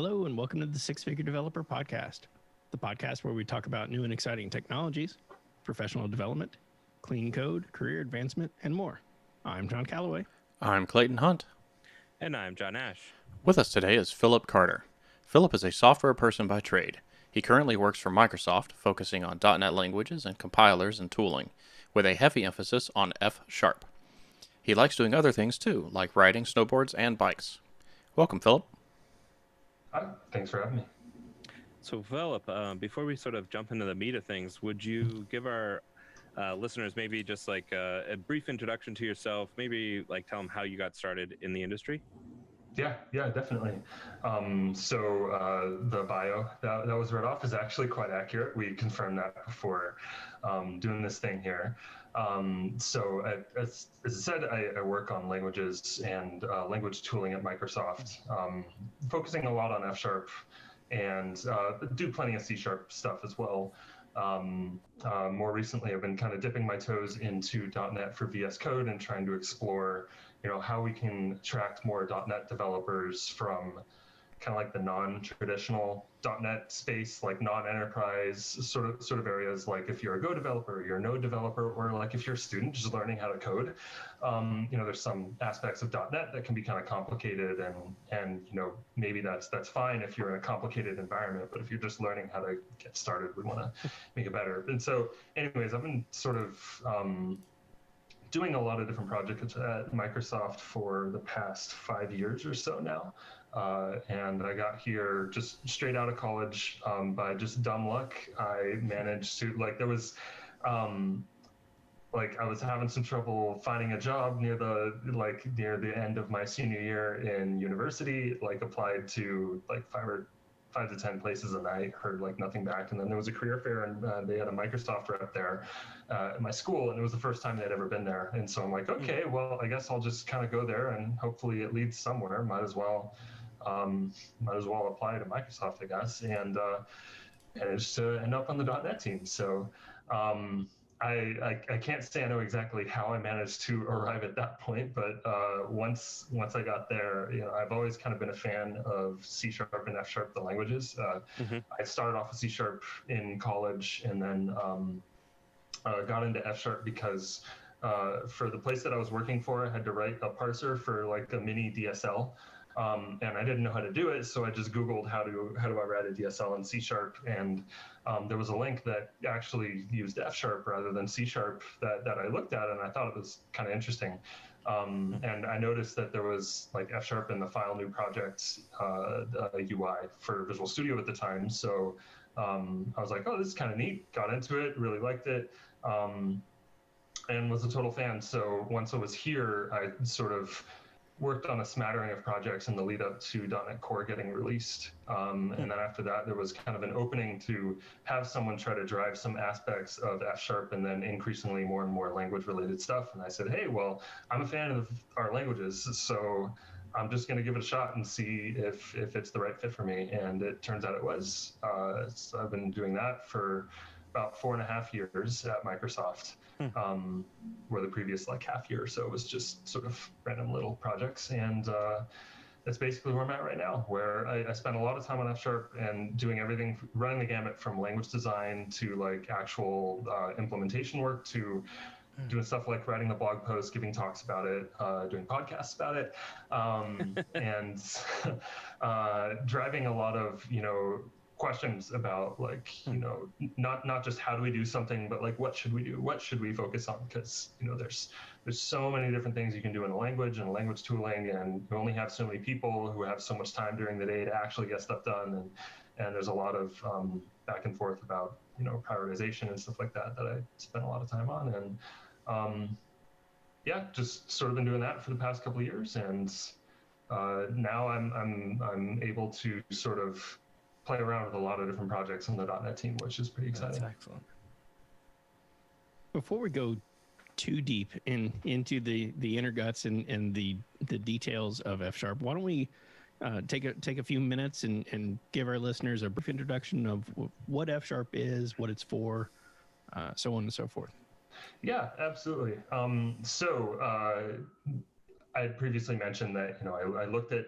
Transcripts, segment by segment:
Hello, and welcome to the Six Figure Developer Podcast, the podcast where we talk about new and exciting technologies, professional development, clean code, career advancement, and more. I'm John Calloway. I'm Clayton Hunt. And I'm John Ash. With us today is Phillip Carter. Phillip is a software person by trade. He currently works for Microsoft, focusing on .NET languages and compilers and tooling, with a heavy emphasis on F#. He likes doing other things too, like riding snowboards and bikes. Welcome, Phillip. Hi, thanks for having me. So, Phillip, before we sort of jump into the meat of things, would you give our listeners maybe just like a brief introduction to yourself, maybe like tell them how you got started in the industry? Yeah, definitely. The bio that was read off is actually quite accurate. We confirmed that before doing this thing here. As I said, I work on languages and language tooling at Microsoft, focusing a lot on F# and do plenty of C# stuff as well. More recently, I've been kind of dipping my toes into .NET for VS Code and trying to explore, how we can attract more .NET developers from kind of like the non-traditional .NET space, like non-enterprise sort of areas. Like if you're a Go developer, you're a Node developer, or like if you're a student just learning how to code, there's some aspects of .NET that can be kind of complicated, and maybe that's fine if you're in a complicated environment, but if you're just learning how to get started, we want to make it better. And so, anyways, I've been sort of doing a lot of different projects at Microsoft for the past 5 years or so now. And I got here just straight out of college by just dumb luck. I managed to, I was having some trouble finding a job near the end of my senior year in university, applied to 5 to 10 places, and I heard nothing back. And then there was a career fair, and they had a Microsoft rep there at my school, and it was the first time they'd ever been there. And so I'm like, okay, well, I guess I'll just kind of go there, and hopefully it leads somewhere. Might as well apply to Microsoft, I guess, and managed to end up on the .NET team. So I can't say I know exactly how I managed to arrive at that point, but once I got there, I've always kind of been a fan of C# and F#, the languages. I started off with C# in college, and then got into F# because for the place that I was working for, I had to write a parser for a mini DSL. And I didn't know how to do it, so I just Googled how do I write a DSL in C#, and there was a link that actually used F# rather than C# that I looked at, and I thought it was kind of interesting. And I noticed that there was F# in the file new project UI for Visual Studio at the time, so I was like, oh, this is kind of neat. Got into it, really liked it, and was a total fan. So once I was here, I sort of worked on a smattering of projects in the lead up to .NET Core getting released. And then after that, there was kind of an opening to have someone try to drive some aspects of F# and then increasingly more and more language related stuff. And I said, hey, well, I'm a fan of our languages, so I'm just going to give it a shot and see if it's the right fit for me. And it turns out it was. So I've been doing that for about 4.5 years at Microsoft, where the previous half year or so was just sort of random little projects. And that's basically where I'm at right now, where I spend a lot of time on F# and doing everything, running the gamut from language design to actual implementation work to doing stuff like writing the blog posts, giving talks about it, doing podcasts about it, and driving a lot of, questions about not just how do we do something, but what should we do? What should we focus on? Because there's so many different things you can do in a language and language tooling, and you only have so many people who have so much time during the day to actually get stuff done, and there's a lot of back and forth about prioritization and stuff like that I spent a lot of time on, and just sort of been doing that for the past couple of years, and now I'm able to sort of play around with a lot of different projects on the .NET team, which is pretty exciting. That's excellent. Before we go too deep into the inner guts and the details of F#, why don't we take a few minutes and give our listeners a brief introduction of what F# is, what it's for, so on and so forth. Yeah, absolutely. I had previously mentioned that I looked at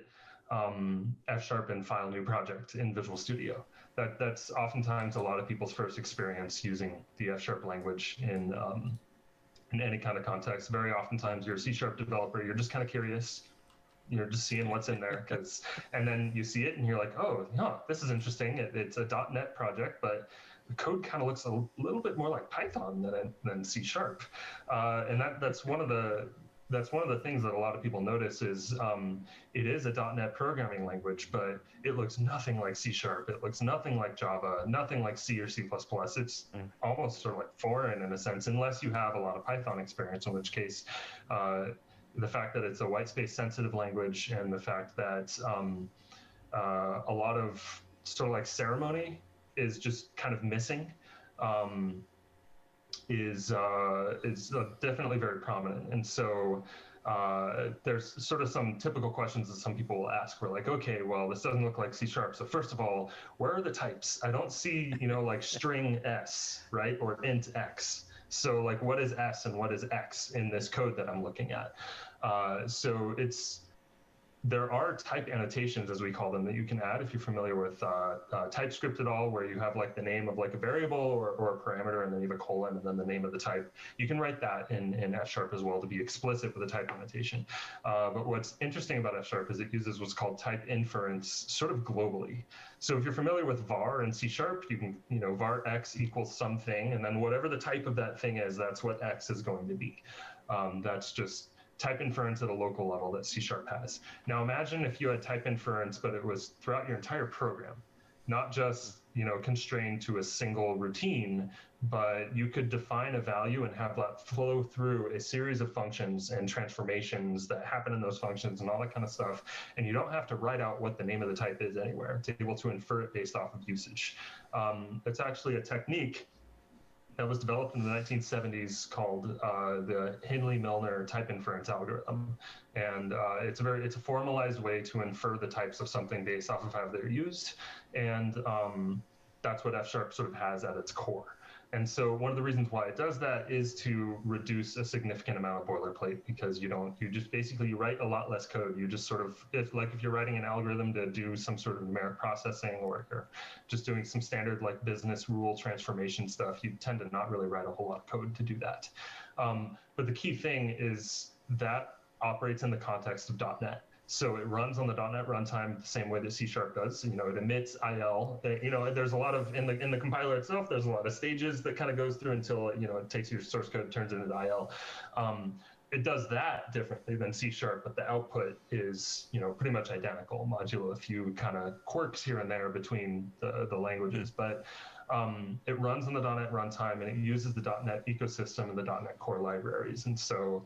F Sharp and file new project in Visual Studio. That's oftentimes a lot of people's first experience using the F Sharp language in any kind of context. Very oftentimes you're a C Sharp developer, you're just kind of curious. You're just seeing what's in there and then you see it and you're like, oh, yeah, this is interesting. It's a .NET project, but the code kind of looks a little bit more like Python than C Sharp. And that's one of the things that a lot of people notice is it is a .NET programming language, but it looks nothing like C Sharp. It looks nothing like Java, nothing like C or C++. It's almost sort of like foreign in a sense, unless you have a lot of Python experience, in which case the fact that it's a white space sensitive language and the fact that a lot of sort of like ceremony is just kind of missing is definitely very prominent. And so there's sort of some typical questions that some people will ask. We're like, okay, well, this doesn't look like C Sharp. So first of all, where are the types? I don't see, like string S, right? Or int X. So like, what is S and what is X in this code that I'm looking at? So there are type annotations, as we call them, that you can add if you're familiar with TypeScript at all, where you have like the name of like a variable or a parameter, and then you have a colon, and then the name of the type. You can write that in F Sharp as well to be explicit with a type annotation. But what's interesting about F Sharp is it uses what's called type inference sort of globally. So if you're familiar with var and C Sharp, you can, var x equals something, and then whatever the type of that thing is, that's what x is going to be. That's just type inference at a local level that C Sharp has. Now imagine if you had type inference, but it was throughout your entire program, not just constrained to a single routine, but you could define a value and have that flow through a series of functions and transformations that happen in those functions and all that kind of stuff. And you don't have to write out what the name of the type is anywhere. It's able to infer it based off of usage. It's actually a technique that was developed in the 1970s called the Hindley-Milner type inference algorithm. And it's a formalized way to infer the types of something based off of how they're used. And that's what F Sharp sort of has at its core. And so one of the reasons why it does that is to reduce a significant amount of boilerplate, because you just basically write a lot less code. You just sort of, if you're writing an algorithm to do some sort of numeric processing, or you're just doing some standard like business rule transformation stuff, you tend to not really write a whole lot of code to do that. But the key thing is that operates in the context of .NET. So it runs on the .NET runtime the same way that C Sharp does. It emits IL. There's a lot of in the compiler itself. There's a lot of stages that kind of goes through until it takes your source code, turns it into IL. It does that differently than C Sharp, but the output is pretty much identical, modulo a few kind of quirks here and there between the languages, but it runs on the .NET runtime and it uses the .NET ecosystem and the .NET Core libraries. And so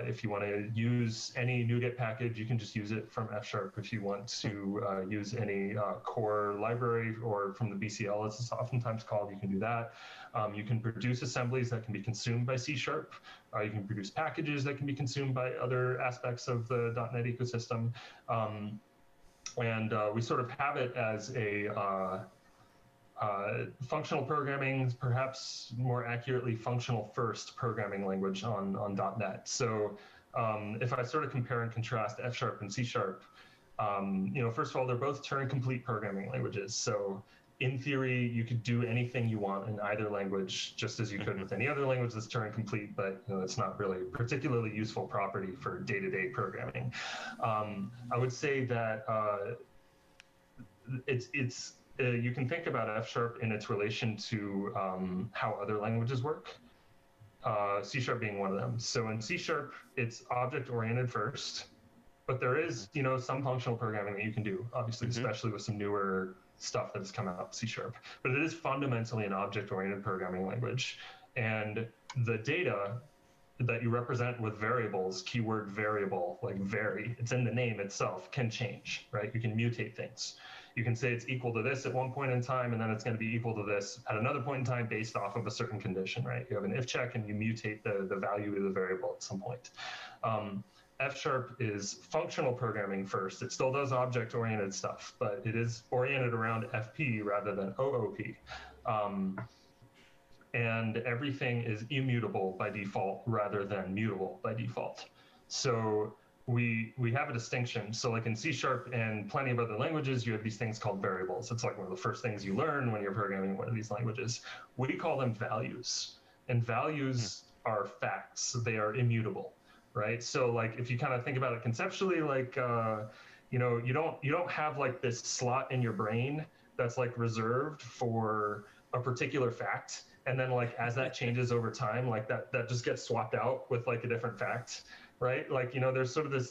if you want to use any NuGet package, you can just use it from F Sharp. If you want to use any core library or from the BCL, as it's oftentimes called, you can do that. You can produce assemblies that can be consumed by C Sharp. You can produce packages that can be consumed by other aspects of the .NET ecosystem. And we sort of have it as a functional programming, perhaps more accurately functional first programming language on .NET. So if I sort of compare and contrast F Sharp and C Sharp, first of all, they're both Turing-complete programming languages. So in theory, you could do anything you want in either language, just as you could with any other language that's Turing-complete, but it's not really a particularly useful property for day-to-day programming. I would say that you can think about F Sharp in its relation to how other languages work, C Sharp being one of them. So in C Sharp, it's object-oriented first, but there is some functional programming that you can do, obviously, especially with some newer stuff that has come out of C Sharp. But it is fundamentally an object-oriented programming language. And the data that you represent with variables, keyword variable, like vary, it's in the name itself, can change, right? You can mutate things. You can say it's equal to this at one point in time, and then it's going to be equal to this at another point in time based off of a certain condition, right? You have an if check and you mutate the value of the variable at some point. F Sharp is functional programming first. It still does object-oriented stuff, but it is oriented around FP rather than OOP. And everything is immutable by default rather than mutable by default. So we have a distinction. So like in C# and plenty of other languages, you have these things called variables. It's like one of the first things you learn when you're programming one of these languages. We call them values, and values are facts. They are immutable, right? So like if you kind of think about it conceptually, like you don't have like this slot in your brain that's like reserved for a particular fact, and then like as that changes over time, like that just gets swapped out with like a different fact, right? Like there's sort of this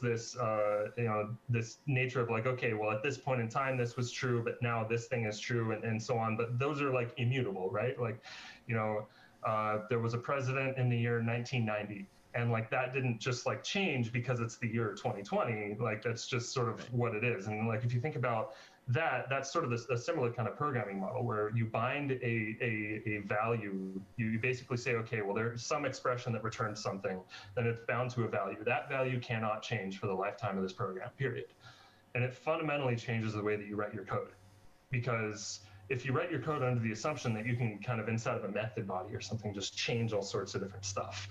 nature of like, okay, well at this point in time this was true, but now this thing is true, and so on. But those are like immutable, right? Like there was a president in the year 1990, and like that didn't just like change because it's the year 2020. Like that's just sort of what it is. And like if you think about that's sort of a similar kind of programming model where you bind a value. You basically say, okay, well there's some expression that returns something, then it's bound to a value. That value cannot change for the lifetime of this program, period. And it fundamentally changes the way that you write your code, because if you write your code under the assumption that you can kind of inside of a method body or something just change all sorts of different stuff,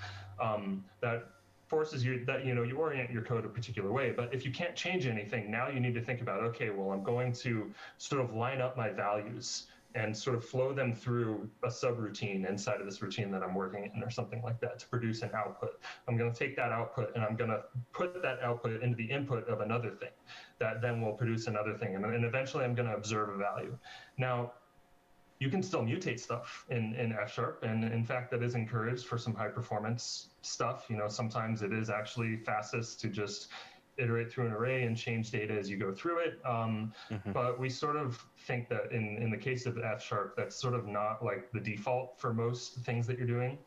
that forces you that you orient your code a particular way. But if you can't change anything, now you need to think about, okay, well I'm going to sort of line up my values and sort of flow them through a subroutine inside of this routine that I'm working in or something like that to produce an output. I'm going to take that output and I'm going to put that output into the input of another thing that then will produce another thing. And eventually I'm going to observe a value. Now, you can still mutate stuff in F#, and in fact, that is encouraged for some high performance stuff. Sometimes it is actually fastest to just iterate through an array and change data as you go through it. But we sort of think that in the case of F#, that's sort of not like the default for most things that you're doing.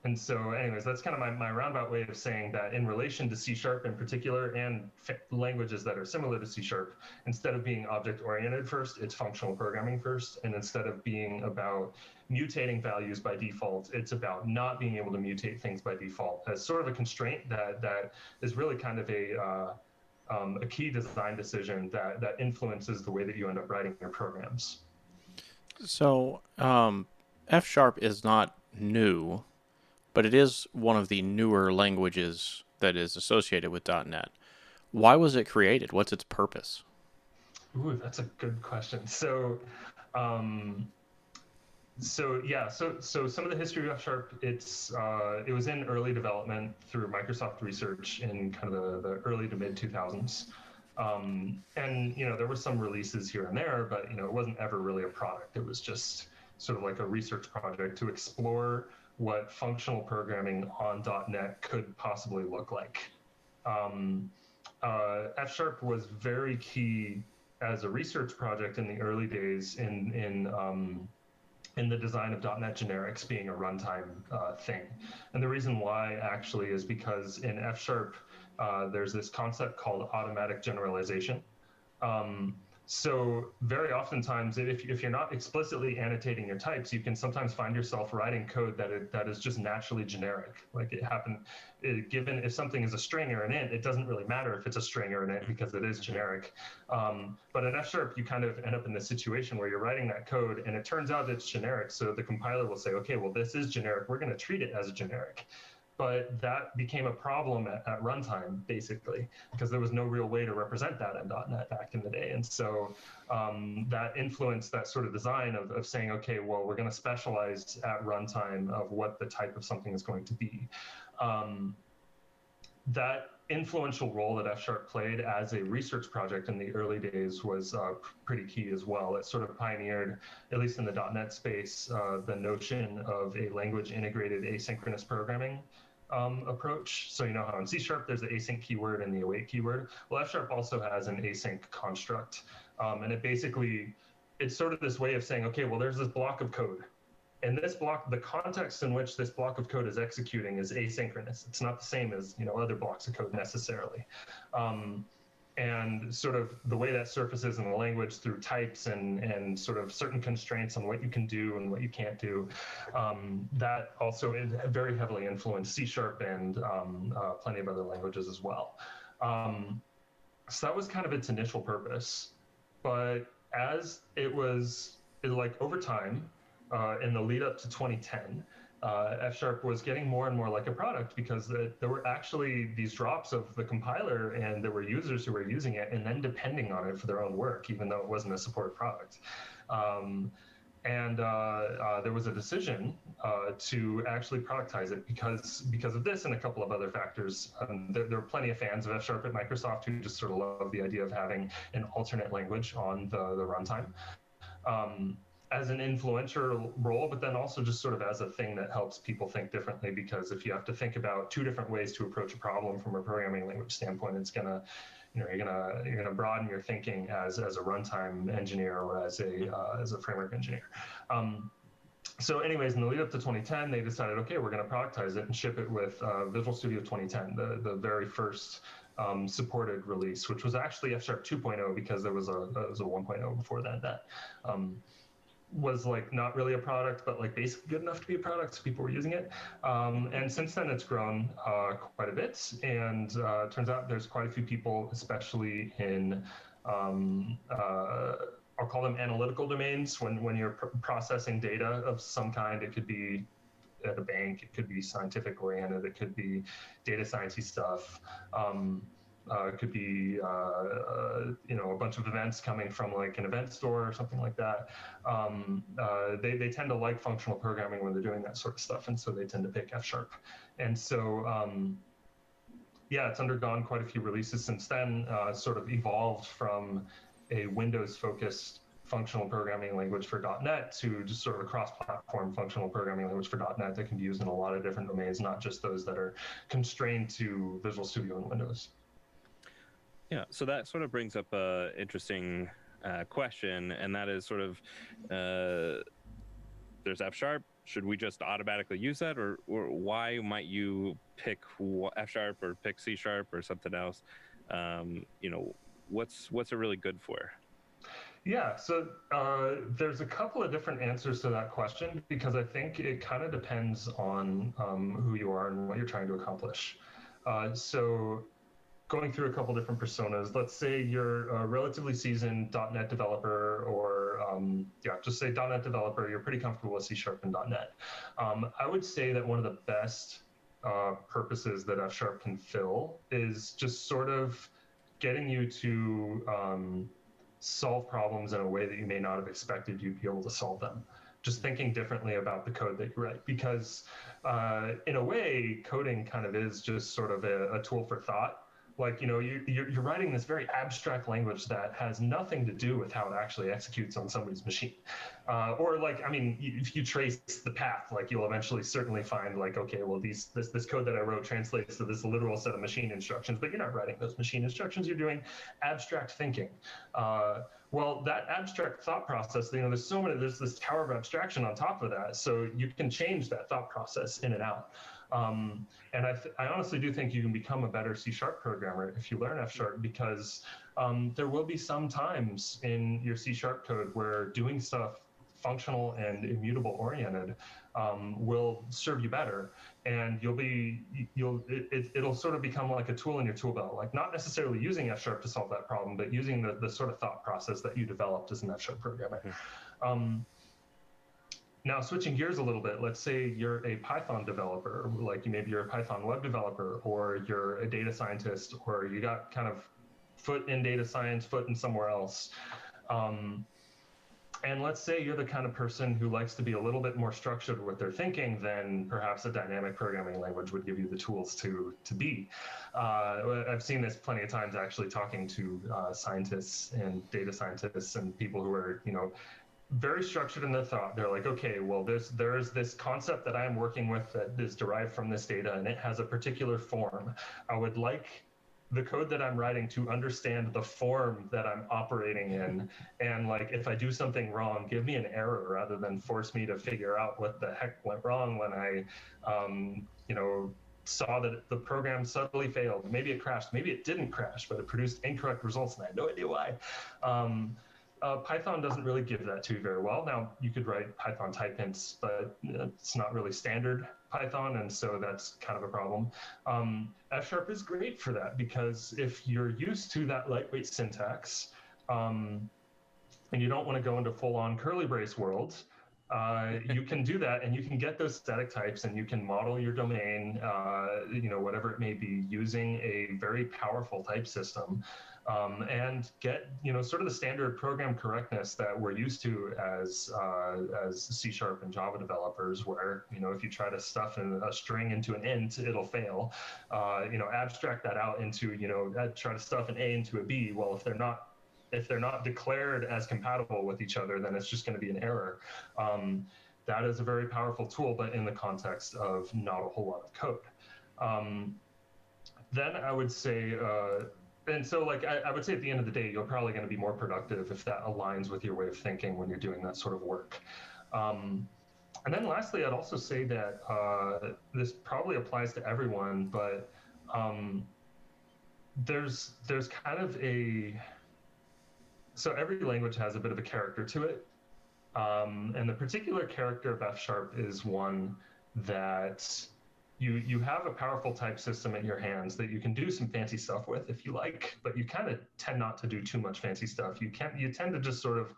And so anyways, that's kind of my roundabout way of saying that in relation to C# in particular and languages that are similar to C#, instead of being object-oriented first, it's functional programming first. And instead of being about mutating values by default, it's about not being able to mutate things by default as sort of a constraint that is really kind of a key design decision that influences the way that you end up writing your programs. So F# is not new, but it is one of the newer languages that is associated with .NET. Why was it created? What's its purpose? Ooh, that's a good question. So some of the history of F#, it was in early development through Microsoft Research in kind of the early to mid 2000s. And there were some releases here and there, but it wasn't ever really a product. It was just sort of like a research project to explore what functional programming on .NET could possibly look like. F# was very key as a research project in the early days in the design of .NET generics being a runtime thing. And the reason why actually is because in F#, there's this concept called automatic generalization. So very oftentimes, if you're not explicitly annotating your types, you can sometimes find yourself writing code that is just naturally generic. Like given if something is a string or an int, it doesn't really matter if it's a string or an int because it is generic. But in F#, you kind of end up in this situation where you're writing that code and it turns out it's generic. So the compiler will say, okay, well, this is generic. We're going to treat it as a generic. But that became a problem at runtime, basically, because there was no real way to represent that in .NET back in the day. And so that influenced that sort of design of saying, okay, well, we're going to specialize at runtime of what the type of something is going to be. That influential role that F# played as a research project in the early days was pretty key as well. It sort of pioneered, at least in the .NET space, the notion of a language integrated asynchronous programming approach. So how in C# there's the async keyword and the await keyword. Well, F# also has an async construct. And it's sort of this way of saying, okay, well, there's this block of code. And this block, the context in which this block of code is executing is asynchronous. It's not the same as other blocks of code necessarily. And sort of the way that surfaces in the language through types and sort of certain constraints on what you can do and what you can't do, that also is very heavily influenced C# and plenty of other languages as well. So that was kind of its initial purpose. But as it was like over time, in the lead up to 2010, F Sharp was getting more and more like a product because there were actually these drops of the compiler and there were users who were using it and then depending on it for their own work, even though it wasn't a supported product. And there was a decision to actually productize it because of this and a couple of other factors. There were plenty of fans of F Sharp at Microsoft who just sort of love the idea of having an alternate language on the runtime. As an influential role, but then also just sort of as a thing that helps people think differently. Because if you have to think about two different ways to approach a problem from a programming language standpoint, it's gonna, you're gonna broaden your thinking as a runtime engineer or as a framework engineer. So anyways, in the lead up to 2010, they decided, okay, we're going to productize it and ship it with Visual Studio 2010, the very first supported release, which was actually F Sharp 2.0 because there was a 1.0 before that. That was like not really a product, but like basically good enough to be a product, so people were using it. And since then, it's grown quite a bit. And it turns out there's quite a few people, especially in I'll call them analytical domains. When you're processing data of some kind, it could be at a bank, it could be scientific oriented, it could be data sciencey stuff. It could be a bunch of events coming from like an event store or something like that. They tend to like functional programming when they're doing that sort of stuff, and so they tend to pick F Sharp. And so yeah, it's undergone quite a few releases since then. Sort of evolved from a Windows-focused functional programming language for .NET to just sort of a cross-platform functional programming language for .NET that can be used in a lot of different domains, not just those that are constrained to Visual Studio and Windows. Yeah, so that sort of brings up a interesting question, and that is sort of there's F Sharp. Should we just automatically use that, or why might you pick F Sharp or pick C Sharp or something else? What's it really good for? Yeah, so there's a couple of different answers to that question because I think it kind of depends on who you are and what you're trying to accomplish. So going through a couple different personas, let's say you're a relatively seasoned .NET developer or just say .NET developer, you're pretty comfortable with C Sharp and .NET. I would say that one of the best purposes that F Sharp can fill is just sort of getting you to solve problems in a way that you may not have expected you'd be able to solve them. Just thinking differently about the code that you write, because in a way, coding kind of is just sort of a tool for thought. Like, you're writing this very abstract language that has nothing to do with how it actually executes on somebody's machine. Or like, I mean, if you trace the path, like you'll eventually certainly find like, okay, well, this code that I wrote translates to this literal set of machine instructions, but you're not writing those machine instructions, you're doing abstract thinking. Well, that abstract thought process, there's this tower of abstraction on top of that. So you can change that thought process in and out. And I honestly do think you can become a better C Sharp programmer if you learn F Sharp, because there will be some times in your C Sharp code where doing stuff functional and immutable oriented will serve you better, and it'll sort of become like a tool in your tool belt, like not necessarily using F Sharp to solve that problem, but using the sort of thought process that you developed as an F Sharp programmer. Now, switching gears a little bit, let's say you're a Python developer, like maybe you're a Python web developer, or you're a data scientist, or you got kind of foot in data science, foot in somewhere else. And let's say you're the kind of person who likes to be a little bit more structured with their thinking than perhaps a dynamic programming language would give you the tools to be. I've seen this plenty of times actually talking to scientists and data scientists and people who are, very structured in their thought. They're like, okay, well, there's this concept that I'm working with that is derived from this data, and it has a particular form. I would like the code that I'm writing to understand the form that I'm operating in, and like if I do something wrong, give me an error rather than force me to figure out what the heck went wrong when I, saw that the program suddenly failed. Maybe it crashed, maybe it didn't crash, but it produced incorrect results, and I had no idea why. Python doesn't really give that to you very well. Now, you could write Python type hints, but it's not really standard Python, and so that's kind of a problem. F Sharp is great for that, because if you're used to that lightweight syntax, and you don't want to go into full-on curly brace world, you can do that, and you can get those static types, and you can model your domain, whatever it may be, using a very powerful type system, and get sort of the standard program correctness that we're used to as C# and Java developers, where if you try to stuff a string into an int, it'll fail. Abstract that out into try to stuff an A into a B. Well, if they're not declared as compatible with each other, then it's just going to be an error. That is a very powerful tool, but in the context of not a whole lot of code. Then I would say, and so I would say at the end of the day, you're probably going to be more productive if that aligns with your way of thinking when you're doing that sort of work. And then lastly, I'd also say that this probably applies to everyone, but there's kind of so every language has a bit of a character to it. And the particular character of F# is one that you have a powerful type system in your hands that you can do some fancy stuff with if you like, but you kind of tend not to do too much fancy stuff. You tend to just sort of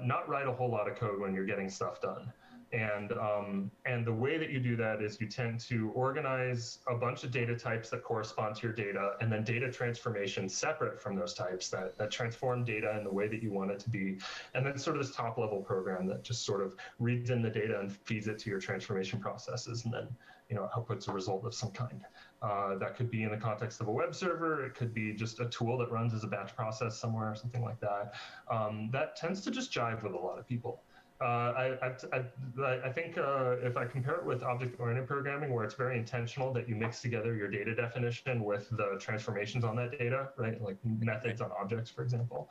not write a whole lot of code when you're getting stuff done. And the way that you do that is you tend to organize a bunch of data types that correspond to your data, and then data transformation separate from those types that transform data in the way that you want it to be. And then sort of this top level program that just sort of reads in the data and feeds it to your transformation processes, and then outputs a result of some kind. That could be in the context of a web server. It could be just a tool that runs as a batch process somewhere or something like that. That tends to just jive with a lot of people. I think if I compare it with object-oriented programming, where it's very intentional that you mix together your data definition with the transformations on that data, right? Like methods on objects, for example.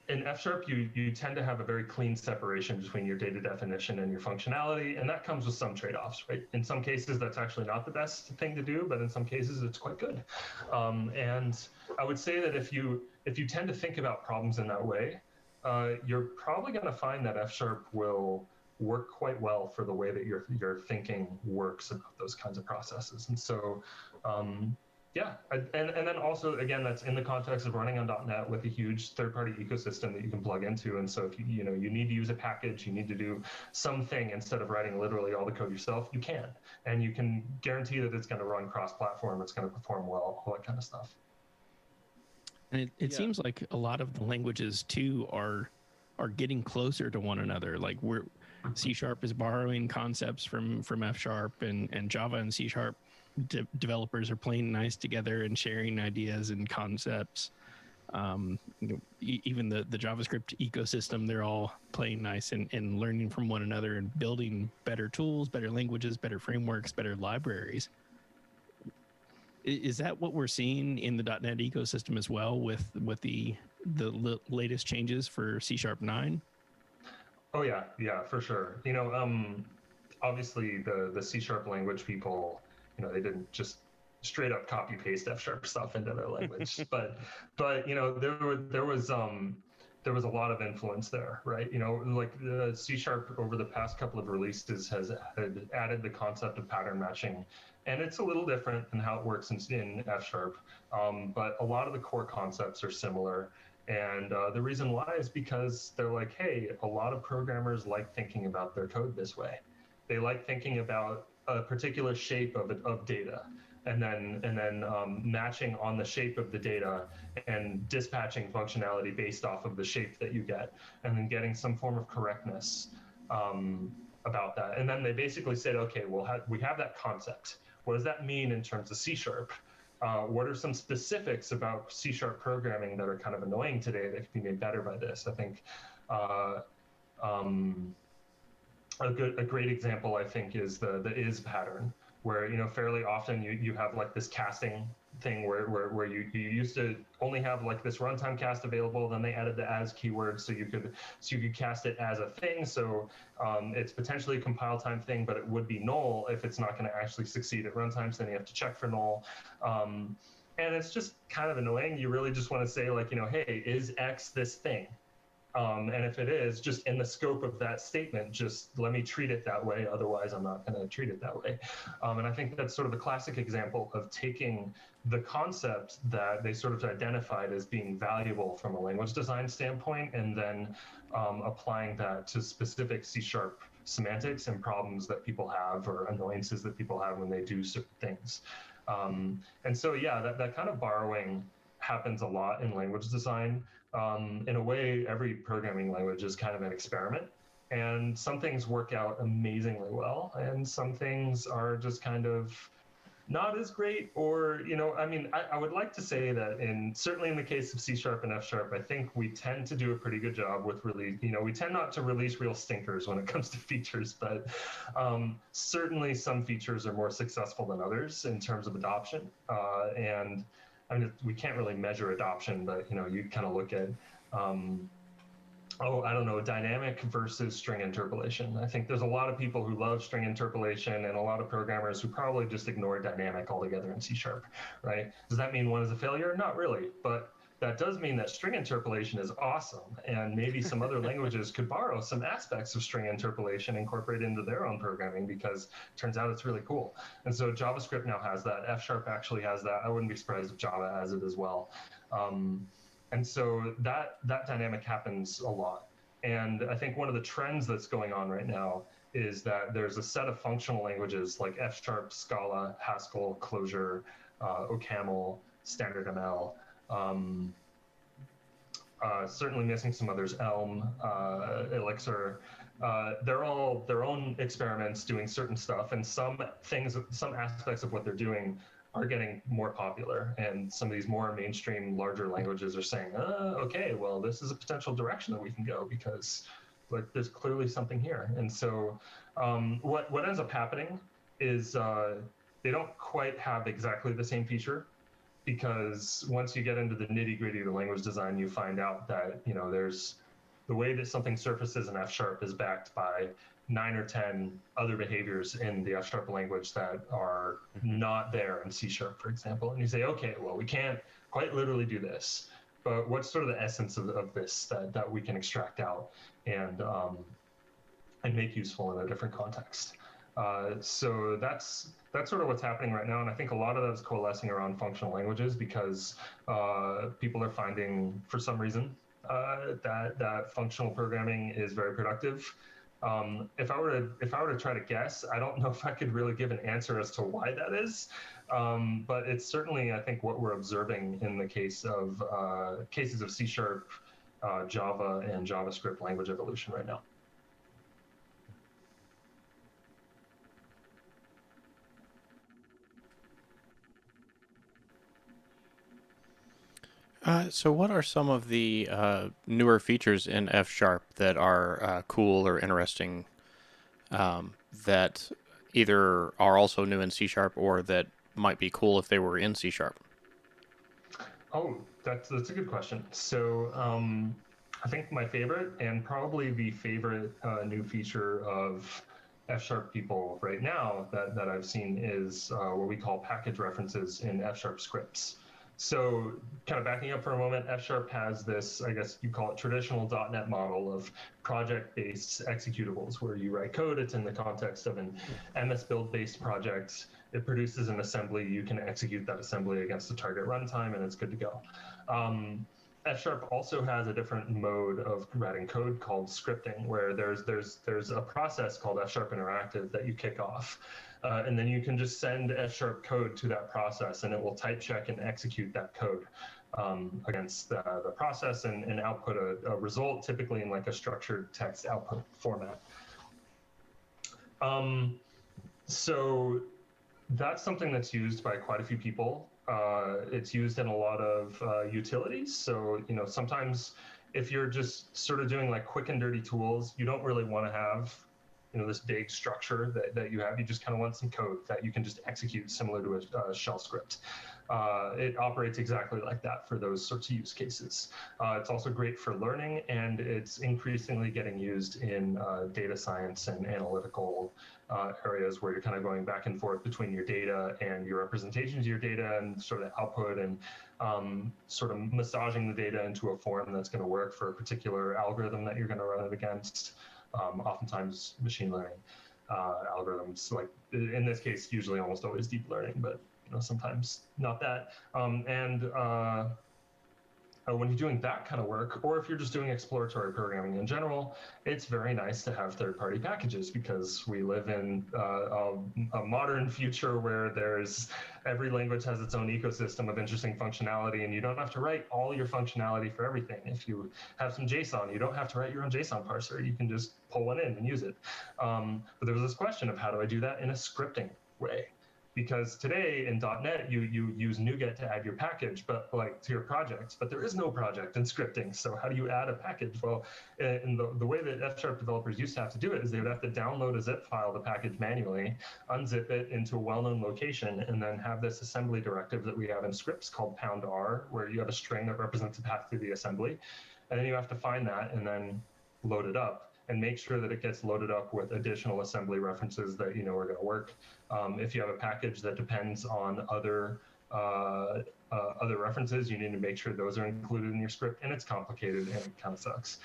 In F# you tend to have a very clean separation between your data definition and your functionality, and that comes with some trade-offs, right? In some cases, that's actually not the best thing to do, but in some cases, it's quite good. And I would say that if you tend to think about problems in that way, you're probably going to find that F# will work quite well for the way that your thinking works about those kinds of processes. And so, yeah, and then also, again, that's in the context of running on .NET with a huge third-party ecosystem that you can plug into. And so if you need to use a package, you need to do something instead of writing literally all the code yourself, you can. And you can guarantee that it's going to run cross-platform, it's going to perform well, all that kind of stuff. And it seems like a lot of the languages too are getting closer to one another. Like C# is borrowing concepts from F# and Java and C# developers are playing nice together and sharing ideas and concepts. Even the JavaScript ecosystem, they're all playing nice and learning from one another and building better tools, better languages, better frameworks, better libraries. Is that what we're seeing in the .NET ecosystem as well with the latest changes for C#9? Oh yeah, for sure. Obviously the C# language people, they didn't just straight up copy paste F# stuff into their language, but there was a lot of influence there, right? Like the C# over the past couple of releases has added the concept of pattern matching, and it's a little different than how it works in F#, but a lot of the core concepts are similar. And the reason why is because they're like, hey, a lot of programmers like thinking about their code this way. They like thinking about a particular shape of data, and then matching on the shape of the data and dispatching functionality based off of the shape that you get, and then getting some form of correctness about that. And then they basically said, okay, we have that concept. What does that mean in terms of C#? What are some specifics about C# programming that are kind of annoying today that can be made better by this? I think a great example, I think, is the is pattern, where fairly often you have like this casting thing where you used to only have like this runtime cast available, then they added the as keyword so you could cast it as a thing. So it's potentially a compile time thing, but it would be null if it's not going to actually succeed at runtime. So then you have to check for null. And it's just kind of annoying. You really just want to say like, hey, is X this thing? And if it is, just in the scope of that statement, just let me treat it that way. Otherwise, I'm not going to treat it that way. And I think that's sort of a classic example of taking the concept that they sort of identified as being valuable from a language design standpoint, and then applying that to specific C# semantics and problems that people have, or annoyances that people have when they do certain things. And so, yeah, that kind of borrowing happens a lot in language design. In a way, every programming language is kind of an experiment. And some things work out amazingly well, and some things are just kind of not as great. Or, I mean, I would like to say that certainly in the case of C# and F#, I think we tend to do a pretty good job with we tend not to release real stinkers when it comes to features, but certainly some features are more successful than others in terms of adoption. And I mean, we can't really measure adoption, but you kind of look at I don't know, dynamic versus string interpolation. I think there's a lot of people who love string interpolation, and a lot of programmers who probably just ignore dynamic altogether in C#, right? Does that mean one is a failure? Not really, but that does mean that string interpolation is awesome, and maybe some other languages could borrow some aspects of string interpolation, incorporate into their own programming, because it turns out it's really cool. And so JavaScript now has that. F# actually has that. I wouldn't be surprised if Java has it as well. And so that dynamic happens a lot. And I think one of the trends that's going on right now is that there's a set of functional languages like F#, Scala, Haskell, Clojure, OCaml, Standard ML. Certainly missing some others, Elm, Elixir. They're all their own experiments doing certain stuff, and some aspects of what they're doing are getting more popular, and some of these more mainstream, larger languages are saying, okay, well, this is a potential direction that we can go, because there's clearly something here. And so what ends up happening is they don't quite have exactly the same feature, because once you get into the nitty gritty of the language design, you find out that there's the way that something surfaces in F# is backed by 9 or 10 other behaviors in the F# language that are not there in C#, for example. And you say, okay, well, we can't quite literally do this, but what's sort of the essence of this that we can extract out and make useful in a different context? So that's sort of what's happening right now, and I think a lot of that is coalescing around functional languages, because people are finding, for some reason, that functional programming is very productive. If I were to try to guess, I don't know if I could really give an answer as to why that is, but it's certainly, I think, what we're observing in the cases of C#, Java, and JavaScript language evolution right now. So what are some of the newer features in F# that are cool or interesting, that either are also new in C# or that might be cool if they were in C#? Oh, that's a good question. So I think my favorite, and probably the favorite new feature of F# people right now that I've seen, is what we call package references in F# scripts. So kind of backing up for a moment, F# has this, I guess you call it, traditional .NET model of project-based executables, where you write code, it's in the context of an MS Build-based project, it produces an assembly, you can execute that assembly against the target runtime, and it's good to go. F# also has a different mode of writing code called scripting, where there's a process called F# Interactive that you kick off. And then you can just send F# code to that process, and it will type check and execute that code against the process, and output a result, typically in like a structured text output format. So that's something that's used by quite a few people. It's used in a lot of utilities. So, sometimes if you're just sort of doing like quick and dirty tools, you don't really want to have this big structure that you have. You just kind of want some code that you can just execute, similar to a shell script. It operates exactly like that for those sorts of use cases. It's also great for learning, and it's increasingly getting used in data science and analytical areas where you're kind of going back and forth between your data and your representations of your data and sort of output and sort of massaging the data into a form that's going to work for a particular algorithm that you're going to run it against. Oftentimes machine learning algorithms, like in this case, usually almost always deep learning, but sometimes not that. When you're doing that kind of work, or if you're just doing exploratory programming in general, it's very nice to have third-party packages because we live in a modern future where every language has its own ecosystem of interesting functionality, and you don't have to write all your functionality for everything. If you have some JSON, you don't have to write your own JSON parser. You can just pull one in and use it. But there was this question of how do I do that in a scripting way? Because today in .NET, you use NuGet to add your package, but like to your projects, but there is no project in scripting. So how do you add a package? Well, in the way that F# developers used to have to do it is they would have to download a zip file, the package manually, unzip it into a well-known location, and then have this assembly directive that we have in scripts called #R, where you have a string that represents a path through the assembly. And then you have to find that and then load it up and make sure that it gets loaded up with additional assembly references that are going to work. If you have a package that depends on other references, you need to make sure those are included in your script, and it's complicated and it kind of sucks.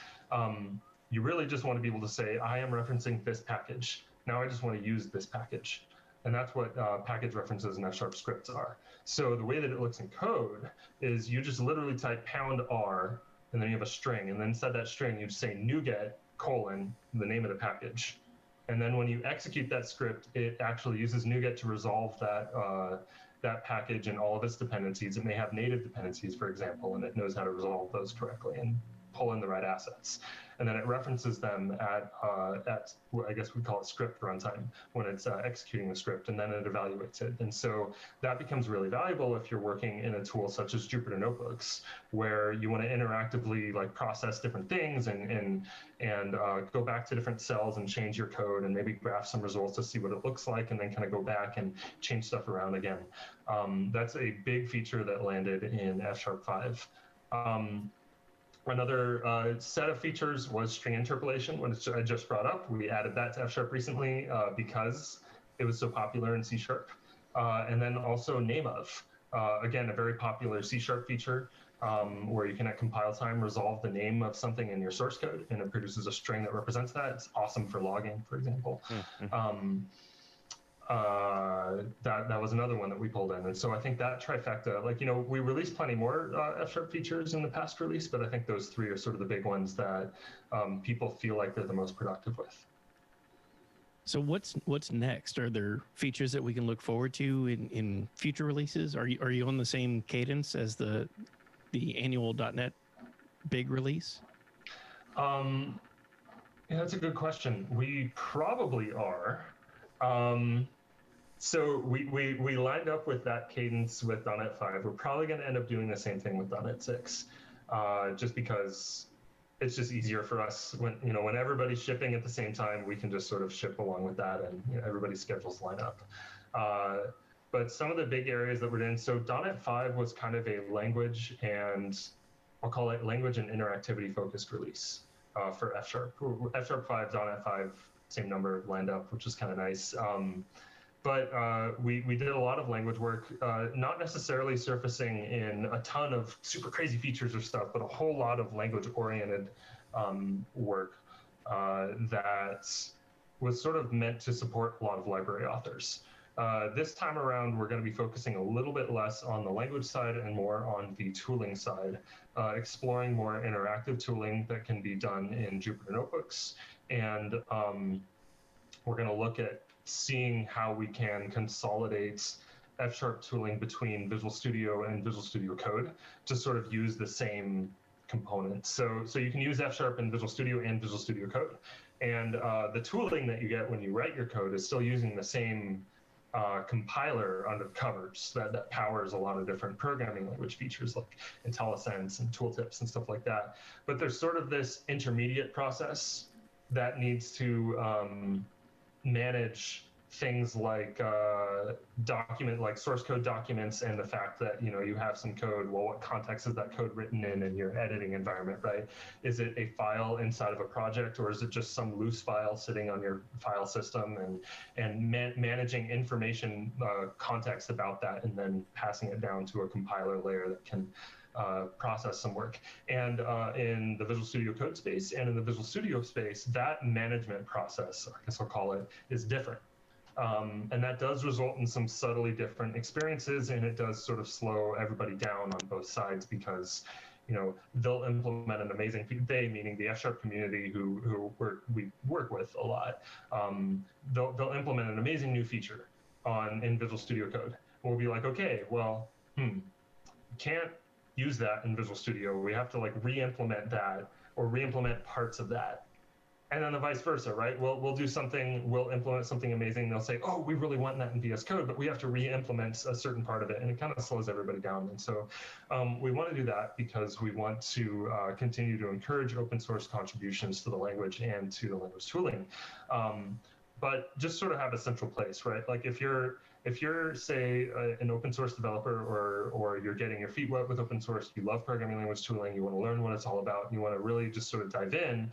You really just want to be able to say, I am referencing this package. Now I just want to use this package. And that's what package references in F# scripts are. So the way that it looks in code is you just literally type #R, and then you have a string, and then inside that string, you say NuGet : the name of the package. And then when you execute that script, it actually uses NuGet to resolve that package and all of its dependencies. It may have native dependencies, for example, and it knows how to resolve those correctly and pull in the right assets. And then it references them at I guess we call it script runtime when it's executing the script, and then it evaluates it. And so that becomes really valuable if you're working in a tool such as Jupyter Notebooks, where you want to interactively like process different things and go back to different cells and change your code and maybe graph some results to see what it looks like, and then kind of go back and change stuff around again. That's a big feature that landed in F#5. Another set of features was string interpolation, which I just brought up. We added that to F# recently because it was so popular in C#. And then also name of, again, a very popular C# feature where you can at compile time resolve the name of something in your source code, and it produces a string that represents that. It's awesome for logging, for example. That was another one that we pulled in. And so I think that trifecta, like, we released plenty more F# features in the past release, but I think those three are sort of the big ones that people feel like they're the most productive with. So what's next? Are there features that we can look forward to in future releases? Are you on the same cadence as the annual .NET big release? Yeah, that's a good question. We probably are. So we lined up with that cadence with .NET 5. We're probably going to end up doing the same thing with .NET 6, just because it's just easier for us when everybody's shipping at the same time. We can just sort of ship along with that, and everybody's schedules line up. But some of the big areas that we're in, so .NET 5 was kind of a language and I'll call it language and interactivity focused release for F#. F#5, .NET 5, same number lined up, which is kind of nice. But we did a lot of language work, not necessarily surfacing in a ton of super crazy features or stuff, but a whole lot of language-oriented work that was sort of meant to support a lot of library authors. This time around, we're going to be focusing a little bit less on the language side and more on the tooling side, exploring more interactive tooling that can be done in Jupyter Notebooks. And we're going to look at seeing how we can consolidate F# tooling between Visual Studio and Visual Studio Code to sort of use the same components. So you can use F# in Visual Studio and Visual Studio Code. And the tooling that you get when you write your code is still using the same compiler under the covers that powers a lot of different programming language features like IntelliSense and tooltips and stuff like that. But there's sort of this intermediate process that needs to manage things like source code documents, and the fact that you have some code. Well, what context is that code written in your editing environment, right? Is it a file inside of a project, or is it just some loose file sitting on your file system? And managing information context about that, and then passing it down to a compiler layer that can process some work. And in the Visual Studio Code space and in the Visual Studio space, that management process, I guess I'll call it, is different. And that does result in some subtly different experiences, and it does sort of slow everybody down on both sides, because they'll implement an amazing, they meaning the F# community who we work with a lot, they'll implement an amazing new feature in Visual Studio Code. We'll be like, okay, well, can't use that in Visual Studio. We have to like re-implement that, or re-implement parts of that. And then the vice versa, right? We'll do something, we'll implement something amazing. They'll say, oh, we really want that in VS Code, but we have to re-implement a certain part of it, and it kind of slows everybody down. And so we want to do that because we want to continue to encourage open source contributions to the language and to the language tooling. But just sort of have a central place, right? Like if you're say an open source developer, or you're getting your feet wet with open source, you love programming language tooling, you want to learn what it's all about, and you want to really just sort of dive in,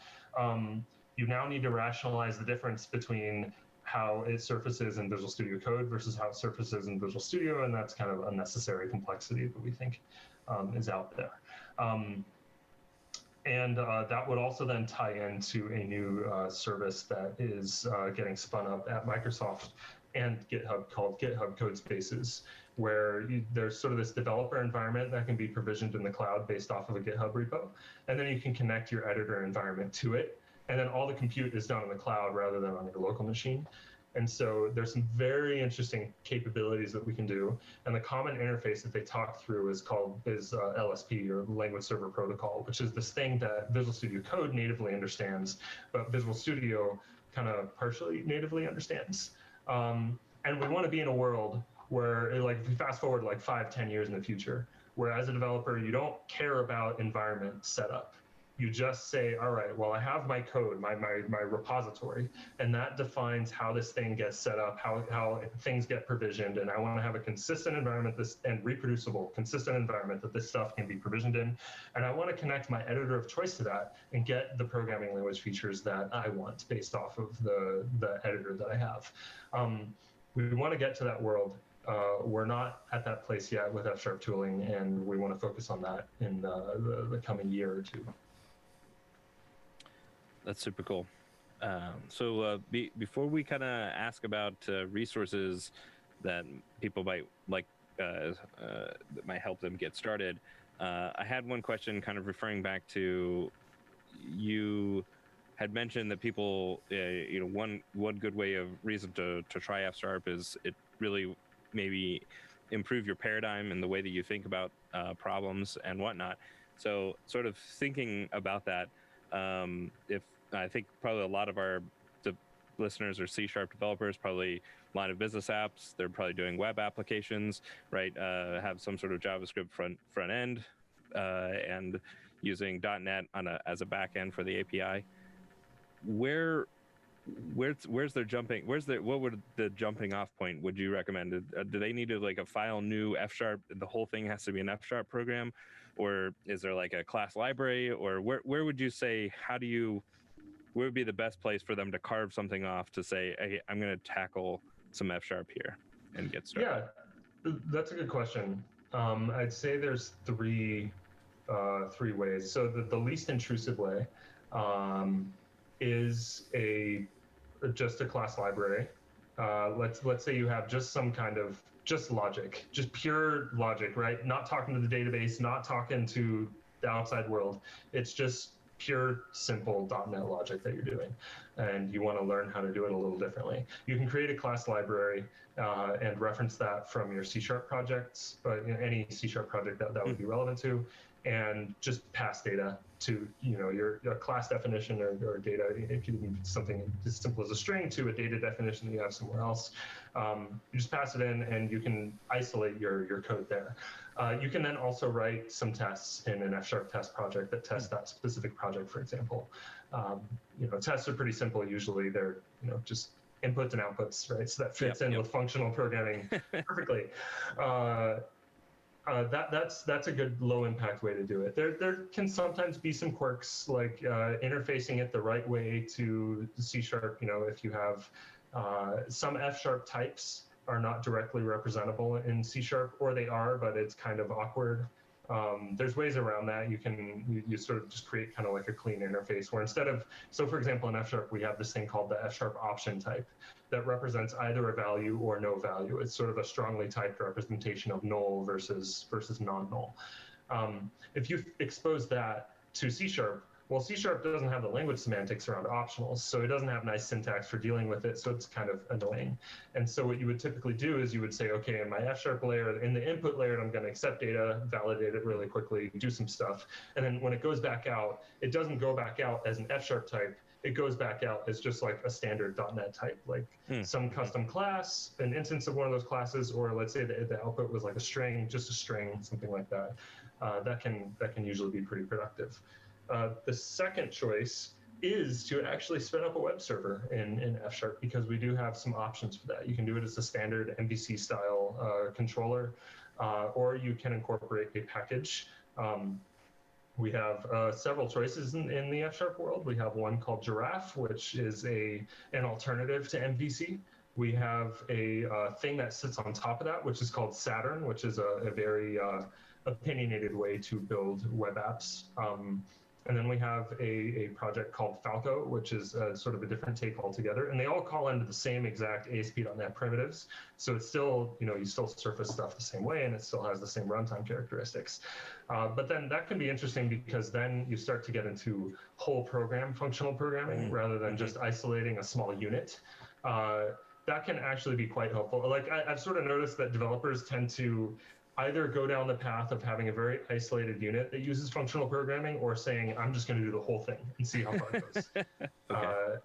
you now need to rationalize the difference between how it surfaces in Visual Studio Code versus how it surfaces in Visual Studio, and that's kind of unnecessary complexity that we think is out there. And that would also then tie into a new service that is getting spun up at Microsoft and GitHub called GitHub Codespaces, where there's sort of this developer environment that can be provisioned in the cloud based off of a GitHub repo. And then you can connect your editor environment to it. And then all the compute is done in the cloud rather than on your local machine. And so there's some very interesting capabilities that we can do. And the common interface that they talk through is LSP, or Language Server Protocol, which is this thing that Visual Studio Code natively understands, but Visual Studio kind of partially natively understands. And we want to be in a world where, like, if we fast forward like 5-10 years in the future, where as a developer, you don't care about environment setup. You just say, all right, well, I have my code, my repository, and that defines how this thing gets set up, how things get provisioned, and I want to have a consistent environment and reproducible, consistent environment that this stuff can be provisioned in, and I want to connect my editor of choice to that and get the programming language features that I want based off of the editor that I have. We want to get to that world. We're not at that place yet with F# tooling, and we want to focus on that in the coming year or two. That's super cool. So before we kind of ask about resources that people might like, that might help them get started, I had one question kind of referring back to, you had mentioned that people, one good way of reason to try F# is it really maybe improve your paradigm and the way that you think about problems and whatnot. So sort of thinking about that, if I think probably a lot of our listeners are C# developers, probably line of business apps, they're probably doing web applications, right? Have some sort of JavaScript front end, and using .NET as a back end for the API. Where's their jumping? What would the jumping off point would you recommend? Do they need to like a file new F#? The whole thing has to be an F# program, or is there like a class library, or where would you say, where would be the best place for them to carve something off to say, hey, I'm going to tackle some F# here and get started? Yeah, that's a good question. I'd say there's three ways. So the least intrusive way is just a class library. Let's say you have just some kind of logic, just pure logic, right? Not talking to the database, not talking to the outside world. It's just pure, simple .NET logic that you're doing, and you want to learn how to do it a little differently. You can create a class library and reference that from your C# projects, but any C# project that would be relevant to, and just pass data to your class definition or data. It could be something as simple as a string to a data definition that you have somewhere else. You just pass it in, and you can isolate your code there. You can then also write some tests in an F# test project that test that specific project, for example. Tests are pretty simple usually. They're just inputs and outputs, right? So that fits Yep, in yep. with functional programming perfectly. That's a good low impact way to do it. There can sometimes be some quirks, like interfacing it the right way to C#. If you have some F# types are not directly representable in C#, or they are, but it's kind of awkward. There's ways around that. You sort of just create kind of like a clean interface where instead of, so for example, in F#, we have this thing called the F# option type that represents either a value or no value. It's sort of a strongly typed representation of null versus non-null. If you expose that to C#, well, C# doesn't have the language semantics around optionals, so it doesn't have nice syntax for dealing with it, so it's kind of annoying. And so what you would typically do is you would say, okay, in my F# layer, in the input layer, I'm going to accept data, validate it really quickly, do some stuff. And then when it goes back out, it doesn't go back out as an F# type. It goes back out as just like a standard .NET type, like some custom class, an instance of one of those classes, or let's say the output was like a string, just a string, something like that. That can usually be pretty productive. The second choice is to actually spin up a web server in F# because we do have some options for that. You can do it as a standard MVC style controller, or you can incorporate a package. We have several choices in the F# world. We have one called Giraffe, which is an alternative to MVC. We have a thing that sits on top of that, which is called Saturn, which is a very opinionated way to build web apps. And then we have a project called Falco, which is sort of a different take altogether. And they all call into the same exact ASP.NET primitives. So it's still, you still surface stuff the same way, and it still has the same runtime characteristics. But then that can be interesting because then you start to get into whole program functional programming rather than just isolating a small unit. That can actually be quite helpful. Like I've sort of noticed that developers tend to either go down the path of having a very isolated unit that uses functional programming, or saying, I'm just going to do the whole thing and see how far it goes. Okay.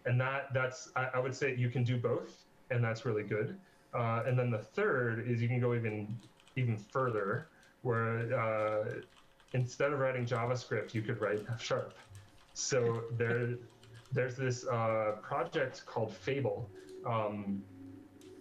And that's, I would say you can do both, and that's really good. And then the third is you can go even further, where instead of writing JavaScript, you could write F#. So there's this project called Fable.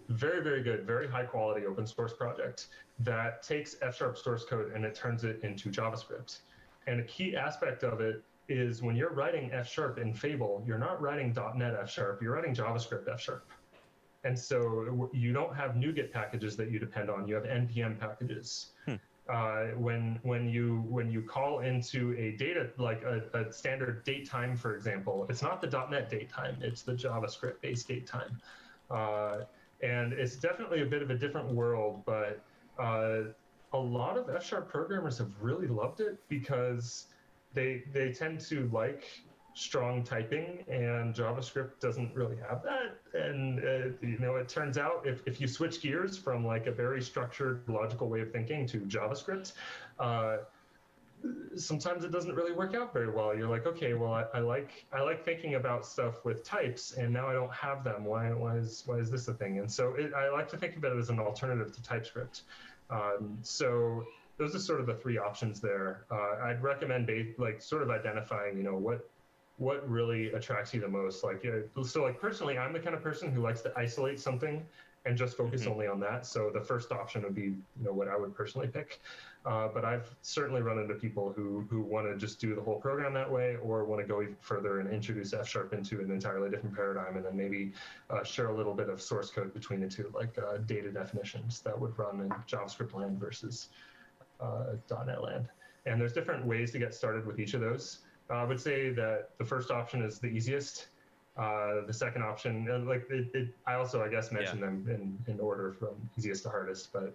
Very, very good, very high quality open source project that takes F# source code and it turns it into JavaScript. And a key aspect of it is when you're writing F# in Fable, you're not writing .NET F#, you're writing JavaScript F#. And so you don't have NuGet packages that you depend on, you have NPM packages. When you call into a data, like a standard datetime, for example, it's not the .NET datetime, it's the JavaScript based datetime. And it's definitely a bit of a different world, but a lot of F# programmers have really loved it because they tend to like strong typing, and JavaScript doesn't really have that. And it turns out if you switch gears from like a very structured, logical way of thinking to JavaScript, sometimes it doesn't really work out very well. You're like, okay, well, I like thinking about stuff with types, and now I don't have them. Why is this a thing? And so I like to think of it as an alternative to TypeScript. So those are sort of the three options there. I'd recommend sort of identifying, what really attracts you the most. So personally, I'm the kind of person who likes to isolate something and just focus only on that. So the first option would be, what I would personally pick. But I've certainly run into people who want to just do the whole program that way, or want to go even further and introduce F# into an entirely different paradigm, and then maybe share a little bit of source code between the two, like data definitions that would run in JavaScript land versus .NET land. And there's different ways to get started with each of those. I would say that the first option is the easiest. The second option, I also, I guess, mentioned them in order from easiest to hardest, but